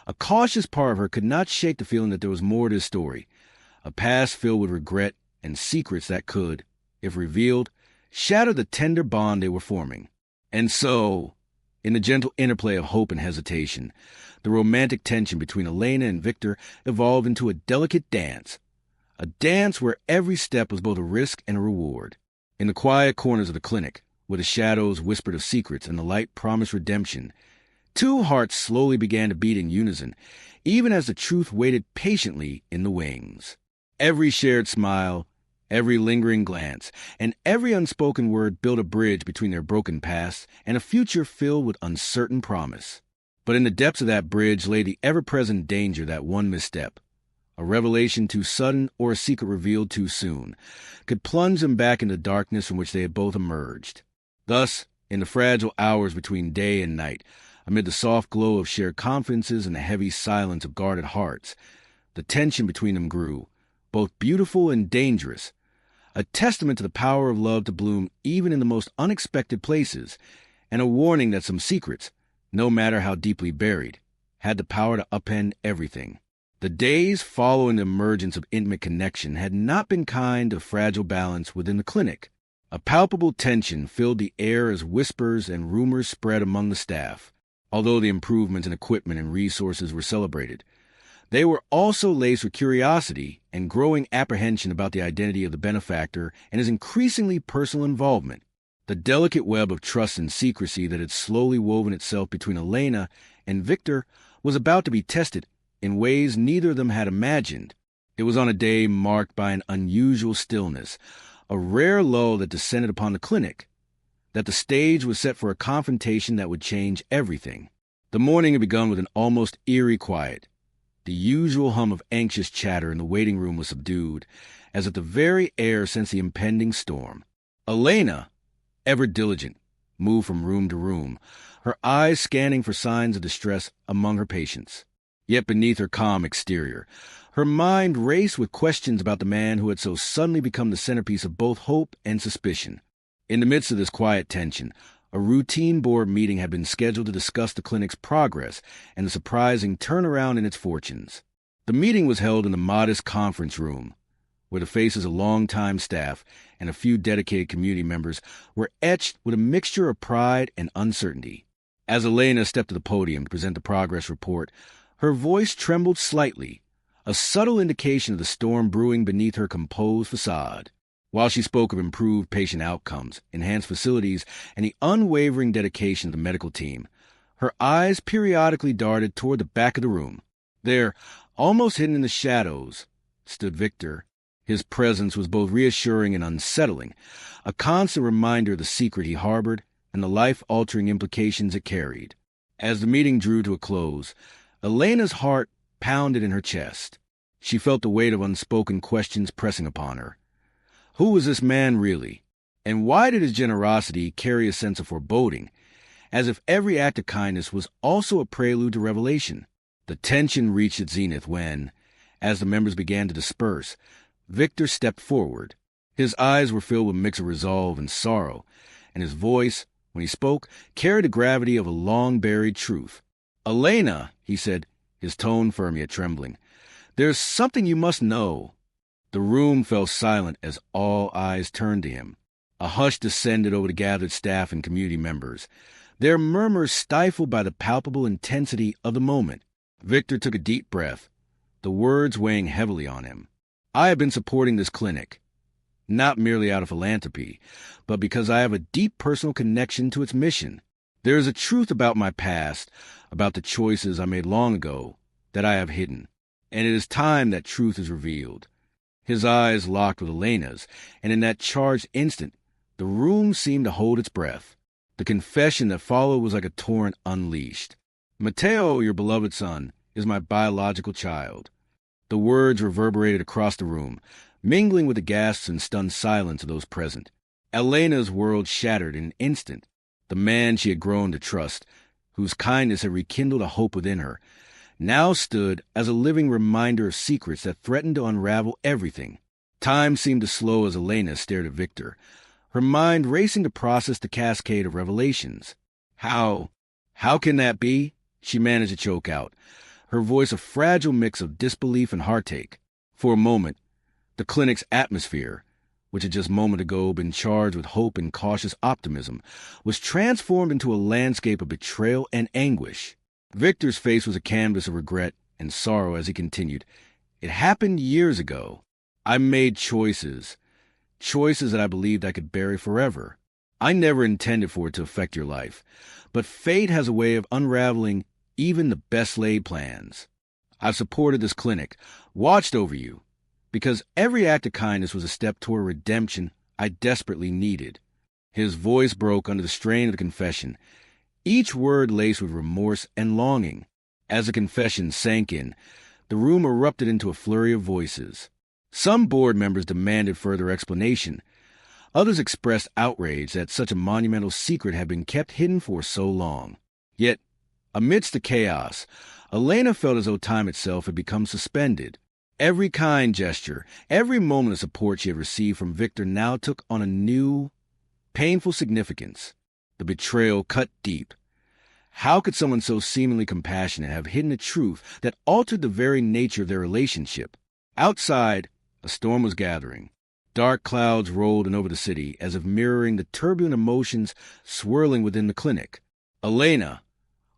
a cautious part of her could not shake the feeling that there was more to his story, a past filled with regret and secrets that could, if revealed, shatter the tender bond they were forming. And so, in the gentle interplay of hope and hesitation, the romantic tension between Elena and Victor evolved into a delicate dance, a dance where every step was both a risk and a reward. In the quiet corners of the clinic, where the shadows whispered of secrets and the light promised redemption, two hearts slowly began to beat in unison, even as the truth waited patiently in the wings. Every shared smile, every lingering glance, and every unspoken word built a bridge between their broken pasts and a future filled with uncertain promise. But in the depths of that bridge lay the ever-present danger that one misstep, a revelation too sudden or a secret revealed too soon, could plunge them back into darkness from which they had both emerged. Thus, in the fragile hours between day and night, amid the soft glow of shared confidences and the heavy silence of guarded hearts, the tension between them grew, both beautiful and dangerous, a testament to the power of love to bloom even in the most unexpected places, and a warning that some secrets, no matter how deeply buried, had the power to upend everything. The days following the emergence of intimate connection had not been kind to fragile balance within the clinic. A palpable tension filled the air as whispers and rumors spread among the staff. Although the improvements in equipment and resources were celebrated, they were also laced with curiosity and growing apprehension about the identity of the benefactor and his increasingly personal involvement. The delicate web of trust and secrecy that had slowly woven itself between Elena and Victor was about to be tested in ways neither of them had imagined. It was on a day marked by an unusual stillness, a rare lull that descended upon the clinic, that the stage was set for a confrontation that would change everything. The morning had begun with an almost eerie quiet. The usual hum of anxious chatter in the waiting room was subdued, as if the very air sensed the impending storm. Elena, ever diligent, moved from room to room, her eyes scanning for signs of distress among her patients. Yet beneath her calm exterior, her mind raced with questions about the man who had so suddenly become the centerpiece of both hope and suspicion. In the midst of this quiet tension, a routine board meeting had been scheduled to discuss the clinic's progress and the surprising turnaround in its fortunes. The meeting was held in the modest conference room, where the faces of longtime staff and a few dedicated community members were etched with a mixture of pride and uncertainty. As Elena stepped to the podium to present the progress report, her voice trembled slightly, a subtle indication of the storm brewing beneath her composed facade. While she spoke of improved patient outcomes, enhanced facilities, and the unwavering dedication of the medical team, her eyes periodically darted toward the back of the room. There, almost hidden in the shadows, stood Victor. His presence was both reassuring and unsettling, a constant reminder of the secret he harbored and the life-altering implications it carried. As the meeting drew to a close, Elena's heart pounded in her chest. She felt the weight of unspoken questions pressing upon her. Who was this man really? And why did his generosity carry a sense of foreboding, as if every act of kindness was also a prelude to revelation? The tension reached its zenith when, as the members began to disperse, Victor stepped forward. His eyes were filled with a mix of resolve and sorrow, and his voice, when he spoke, carried the gravity of a long-buried truth. "Elena," he said, his tone firm yet trembling, "there's something you must know." The room fell silent as all eyes turned to him. A hush descended over the gathered staff and community members, their murmurs stifled by the palpable intensity of the moment. Victor took a deep breath, the words weighing heavily on him. "I have been supporting this clinic, not merely out of philanthropy, but because I have a deep personal connection to its mission. There is a truth about my past, about the choices I made long ago, that I have hidden, and it is time that truth is revealed." His eyes locked with Elena's, and in that charged instant, the room seemed to hold its breath. The confession that followed was like a torrent unleashed. "Mateo, your beloved son, is my biological child." The words reverberated across the room, mingling with the gasps and stunned silence of those present. Elena's world shattered in an instant. The man she had grown to trust, whose kindness had rekindled a hope within her, now stood as a living reminder of secrets that threatened to unravel everything. Time seemed to slow as Elena stared at Victor, her mind racing to process the cascade of revelations. How can that be?" she managed to choke out, her voice a fragile mix of disbelief and heartache. For a moment, the clinic's atmosphere, which had just a moment ago been charged with hope and cautious optimism, was transformed into a landscape of betrayal and anguish. Victor's face was a canvas of regret and sorrow as he continued. "It happened years ago. I made choices that I believed I could bury forever. I never intended for it to affect your life, but fate has a way of unraveling even the best-laid plans. I've supported this clinic, watched over you, because every act of kindness was a step toward redemption I desperately needed." His voice broke under the strain of the confession, each word laced with remorse and longing. As the confession sank in, the room erupted into a flurry of voices. Some board members demanded further explanation. Others expressed outrage that such a monumental secret had been kept hidden for so long. Yet, amidst the chaos, Elena felt as though time itself had become suspended. Every kind gesture, every moment of support she had received from Victor now took on a new, painful significance. The betrayal cut deep. How could someone so seemingly compassionate have hidden a truth that altered the very nature of their relationship? Outside, a storm was gathering. Dark clouds rolled in over the city, as if mirroring the turbulent emotions swirling within the clinic. Elena,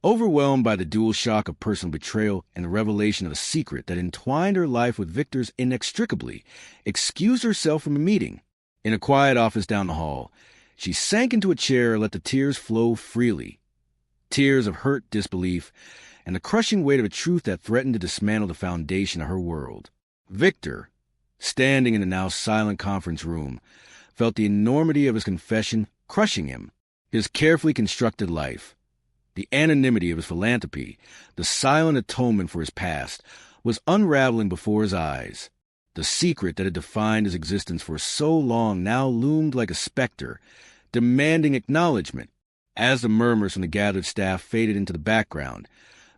overwhelmed by the dual shock of personal betrayal and the revelation of a secret that entwined her life with Victor's inextricably, excused herself from a meeting. In a quiet office down the hall, she sank into a chair and let the tears flow freely. Tears of hurt disbelief and the crushing weight of a truth that threatened to dismantle the foundation of her world. Victor, standing in the now silent conference room, felt the enormity of his confession crushing him. His carefully constructed life, the anonymity of his philanthropy, the silent atonement for his past, was unraveling before his eyes. The secret that had defined his existence for so long now loomed like a specter, demanding acknowledgement. As the murmurs from the gathered staff faded into the background,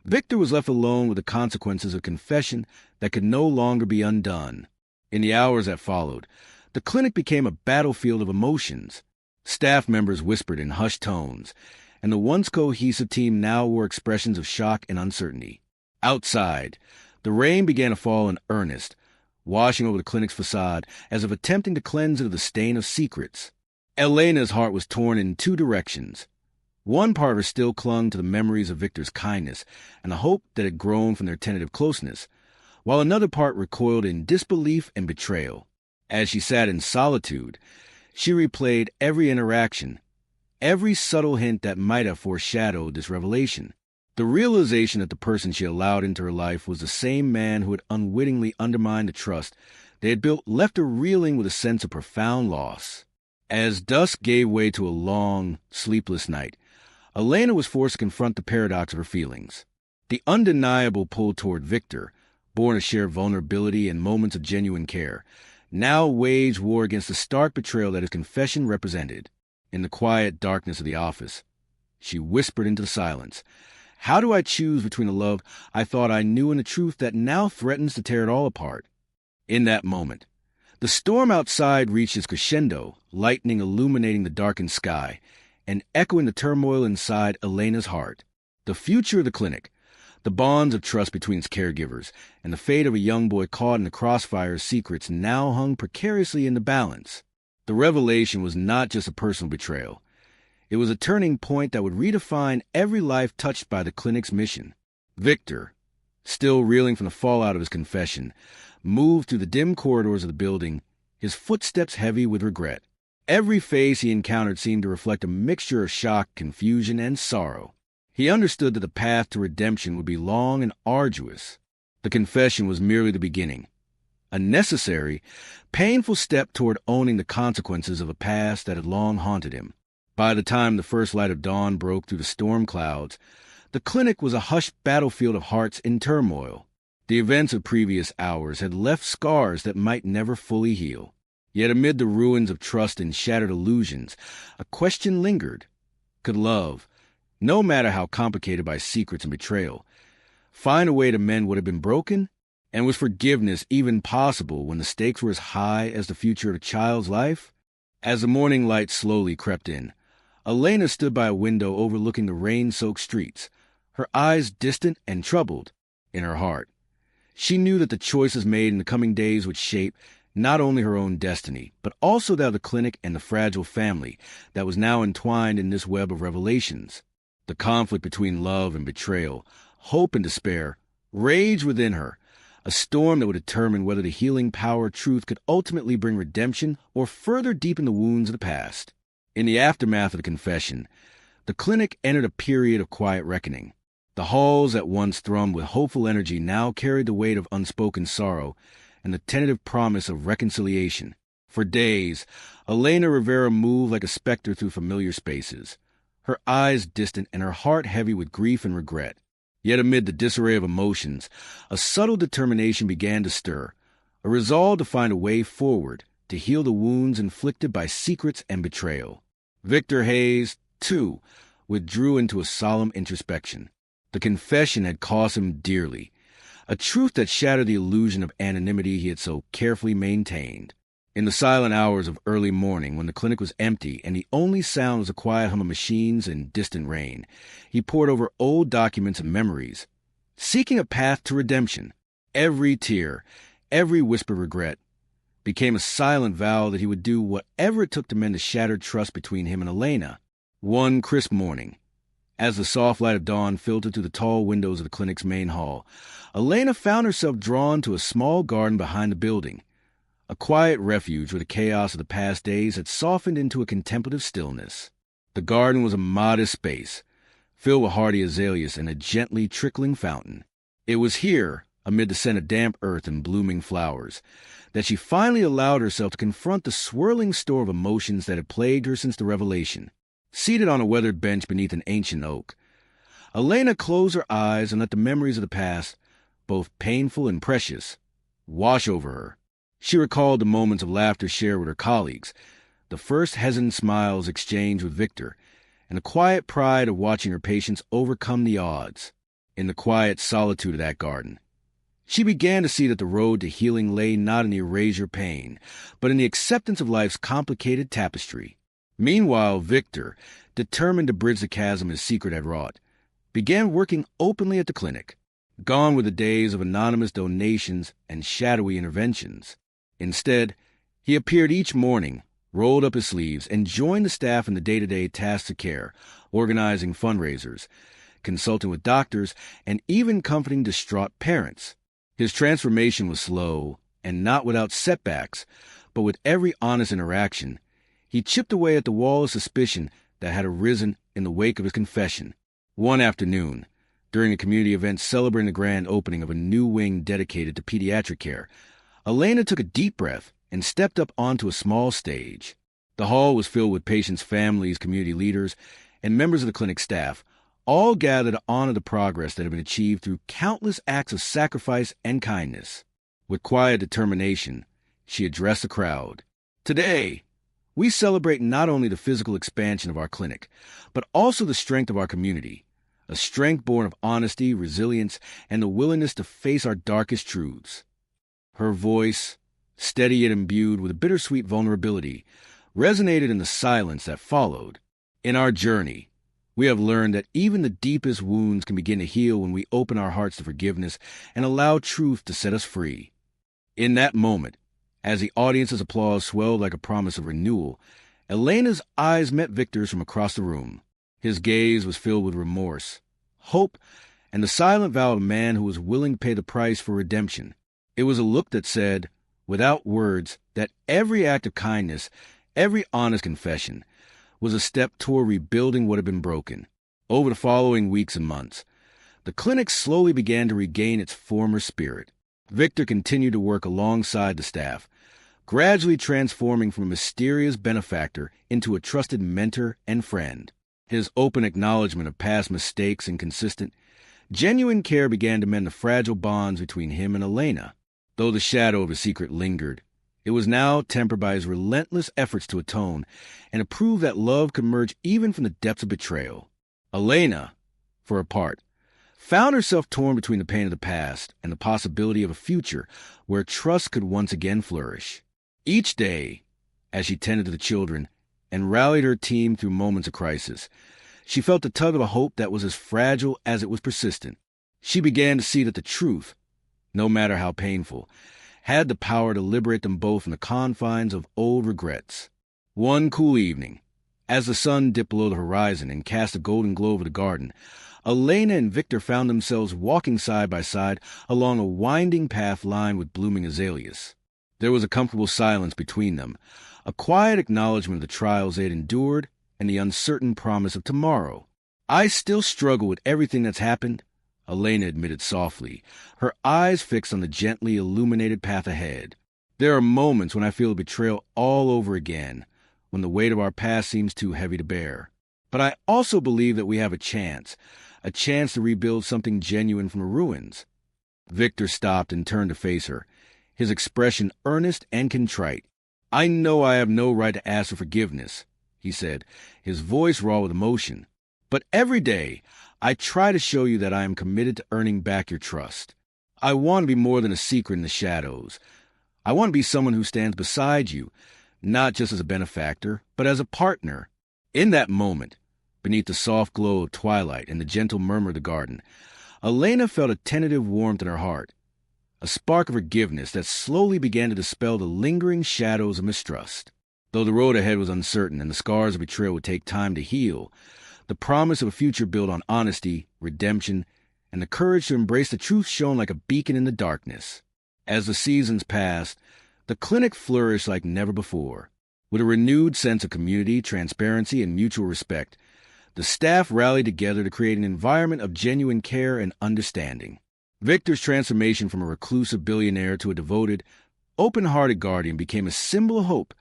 Victor was left alone with the consequences of confession that could no longer be undone. In the hours that followed, the clinic became a battlefield of emotions. Staff members whispered in hushed tones, and the once cohesive team now wore expressions of shock and uncertainty. Outside, the rain began to fall in earnest, washing over the clinic's facade as if attempting to cleanse it of the stain of secrets. Elena's heart was torn in two directions. One part of her still clung to the memories of Victor's kindness and the hope that had grown from their tentative closeness, while another part recoiled in disbelief and betrayal. As she sat in solitude, she replayed every interaction, every subtle hint that might have foreshadowed this revelation. The realization that the person she allowed into her life was the same man who had unwittingly undermined the trust they had built left her reeling with a sense of profound loss. As dusk gave way to a long, sleepless night, Elena was forced to confront the paradox of her feelings. The undeniable pull toward Victor, born of shared vulnerability and moments of genuine care, now waged war against the stark betrayal that his confession represented. In the quiet darkness of the office, she whispered into the silence, "How do I choose between a love I thought I knew and the truth that now threatens to tear it all apart?" In that moment, the storm outside reached its crescendo, lightning illuminating the darkened sky and echoing the turmoil inside Elena's heart. The future of the clinic, the bonds of trust between its caregivers, and the fate of a young boy caught in the crossfire of secrets now hung precariously in the balance. The revelation was not just a personal betrayal. It was a turning point that would redefine every life touched by the clinic's mission. Victor, still reeling from the fallout of his confession, moved through the dim corridors of the building, his footsteps heavy with regret. Every face he encountered seemed to reflect a mixture of shock, confusion, and sorrow. He understood that the path to redemption would be long and arduous. The confession was merely the beginning, a necessary, painful step toward owning the consequences of a past that had long haunted him. By the time the first light of dawn broke through the storm clouds, the clinic was a hushed battlefield of hearts in turmoil. The events of previous hours had left scars that might never fully heal. Yet amid the ruins of trust and shattered illusions, a question lingered. Could love, no matter how complicated by secrets and betrayal, find a way to mend what had been broken? And was forgiveness even possible when the stakes were as high as the future of a child's life? As the morning light slowly crept in, Elena stood by a window overlooking the rain-soaked streets, her eyes distant and troubled. In her heart, she knew that the choices made in the coming days would shape not only her own destiny, but also that of the clinic and the fragile family that was now entwined in this web of revelations. The conflict between love and betrayal, hope and despair, raged within her, a storm that would determine whether the healing power of truth could ultimately bring redemption or further deepen the wounds of the past. In the aftermath of the confession, the clinic entered a period of quiet reckoning. The halls that once thrummed with hopeful energy now carried the weight of unspoken sorrow and the tentative promise of reconciliation. For days, Elena Rivera moved like a specter through familiar spaces, her eyes distant and her heart heavy with grief and regret. Yet amid the disarray of emotions, a subtle determination began to stir, a resolve to find a way forward, to heal the wounds inflicted by secrets and betrayal. Victor Hayes, too, withdrew into a solemn introspection. The confession had cost him dearly, a truth that shattered the illusion of anonymity he had so carefully maintained. In the silent hours of early morning, when the clinic was empty and the only sound was the quiet hum of machines and distant rain, he pored over old documents and memories, seeking a path to redemption. Every tear, every whispered regret, became a silent vow that he would do whatever it took to mend the shattered trust between him and Elena. One crisp morning, as the soft light of dawn filtered through the tall windows of the clinic's main hall, Elena found herself drawn to a small garden behind the building, a quiet refuge where the chaos of the past days had softened into a contemplative stillness. The garden was a modest space, filled with hardy azaleas and a gently trickling fountain. It was here, amid the scent of damp earth and blooming flowers, that she finally allowed herself to confront the swirling store of emotions that had plagued her since the revelation. Seated on a weathered bench beneath an ancient oak, Elena closed her eyes and let the memories of the past, both painful and precious, wash over her. She recalled the moments of laughter shared with her colleagues, the first hesitant smiles exchanged with Victor, and the quiet pride of watching her patients overcome the odds. In the quiet solitude of that garden, she began to see that the road to healing lay not in the erasure pain, but in the acceptance of life's complicated tapestry. Meanwhile, Victor, determined to bridge the chasm his secret had wrought, began working openly at the clinic. Gone were the days of anonymous donations and shadowy interventions. Instead, he appeared each morning, rolled up his sleeves, and joined the staff in the day-to-day tasks of care, organizing fundraisers, consulting with doctors, and even comforting distraught parents. His transformation was slow and not without setbacks, but with every honest interaction, he chipped away at the wall of suspicion that had arisen in the wake of his confession. One afternoon, during a community event celebrating the grand opening of a new wing dedicated to pediatric care, Elena took a deep breath and stepped up onto a small stage. The hall was filled with patients' families, community leaders, and members of the clinic staff, all gathered to honor the progress that had been achieved through countless acts of sacrifice and kindness. With quiet determination, she addressed the crowd. Today, we celebrate not only the physical expansion of our clinic, but also the strength of our community, a strength born of honesty, resilience, and the willingness to face our darkest truths. Her voice, steady yet imbued with a bittersweet vulnerability, resonated in the silence that followed. In our journey, we have learned that even the deepest wounds can begin to heal when we open our hearts to forgiveness and allow truth to set us free. In that moment, as the audience's applause swelled like a promise of renewal, Elena's eyes met Victor's from across the room. His gaze was filled with remorse, hope, and the silent vow of a man who was willing to pay the price for redemption. It was a look that said, without words, that every act of kindness, every honest confession, was a step toward rebuilding what had been broken. Over the following weeks and months, the clinic slowly began to regain its former spirit. Victor continued to work alongside the staff, gradually transforming from a mysterious benefactor into a trusted mentor and friend. His open acknowledgement of past mistakes and consistent, genuine care began to mend the fragile bonds between him and Elena. Though the shadow of his secret lingered, it was now tempered by his relentless efforts to atone and to prove that love could emerge even from the depths of betrayal. Elena, for her part, found herself torn between the pain of the past and the possibility of a future where trust could once again flourish. Each day, as she tended to the children and rallied her team through moments of crisis, she felt the tug of a hope that was as fragile as it was persistent. She began to see that the truth, no matter how painful, had the power to liberate them both from the confines of old regrets. One cool evening, as the sun dipped below the horizon and cast a golden glow over the garden, Elena and Victor found themselves walking side by side along a winding path lined with blooming azaleas. There was a comfortable silence between them, a quiet acknowledgement of the trials they had endured and the uncertain promise of tomorrow. "I still struggle with everything that's happened," Elena admitted softly, her eyes fixed on the gently illuminated path ahead. "There are moments when I feel betrayal all over again, when the weight of our past seems too heavy to bear. But I also believe that we have a chance to rebuild something genuine from the ruins." Victor stopped and turned to face her, his expression earnest and contrite. "I know I have no right to ask for forgiveness," he said, his voice raw with emotion. "But every day, I try to show you that I am committed to earning back your trust. I want to be more than a secret in the shadows. I want to be someone who stands beside you, not just as a benefactor, but as a partner." In that moment, beneath the soft glow of twilight and the gentle murmur of the garden, Elena felt a tentative warmth in her heart, a spark of forgiveness that slowly began to dispel the lingering shadows of mistrust. Though the road ahead was uncertain and the scars of betrayal would take time to heal, the promise of a future built on honesty, redemption, and the courage to embrace the truth shone like a beacon in the darkness. As the seasons passed, the clinic flourished like never before. With a renewed sense of community, transparency, and mutual respect, the staff rallied together to create an environment of genuine care and understanding. Victor's transformation from a reclusive billionaire to a devoted, open-hearted guardian became a symbol of hope,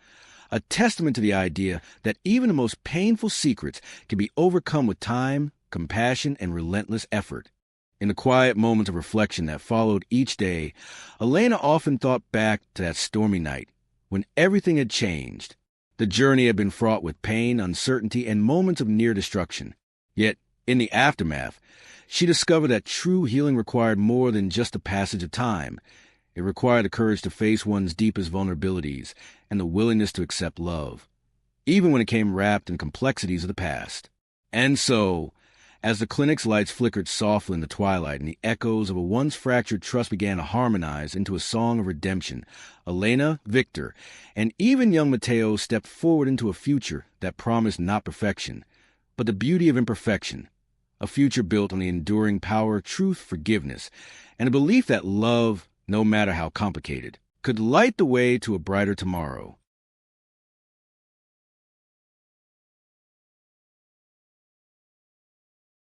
a testament to the idea that even the most painful secrets can be overcome with time, compassion, and relentless effort. In the quiet moments of reflection that followed each day, Elena often thought back to that stormy night, when everything had changed. The journey had been fraught with pain, uncertainty, and moments of near destruction. Yet, in the aftermath, she discovered that true healing required more than just the passage of time. It required the courage to face one's deepest vulnerabilities and the willingness to accept love, even when it came wrapped in complexities of the past. And so, As the clinic's lights flickered softly in the twilight and the echoes of a once fractured trust began to harmonize into a song of redemption, Elena, Victor, and even young Mateo stepped forward into a future that promised not perfection, but the beauty of imperfection, a future built on the enduring power of truth, forgiveness, and a belief that love, no matter how complicated, could light the way to a brighter tomorrow.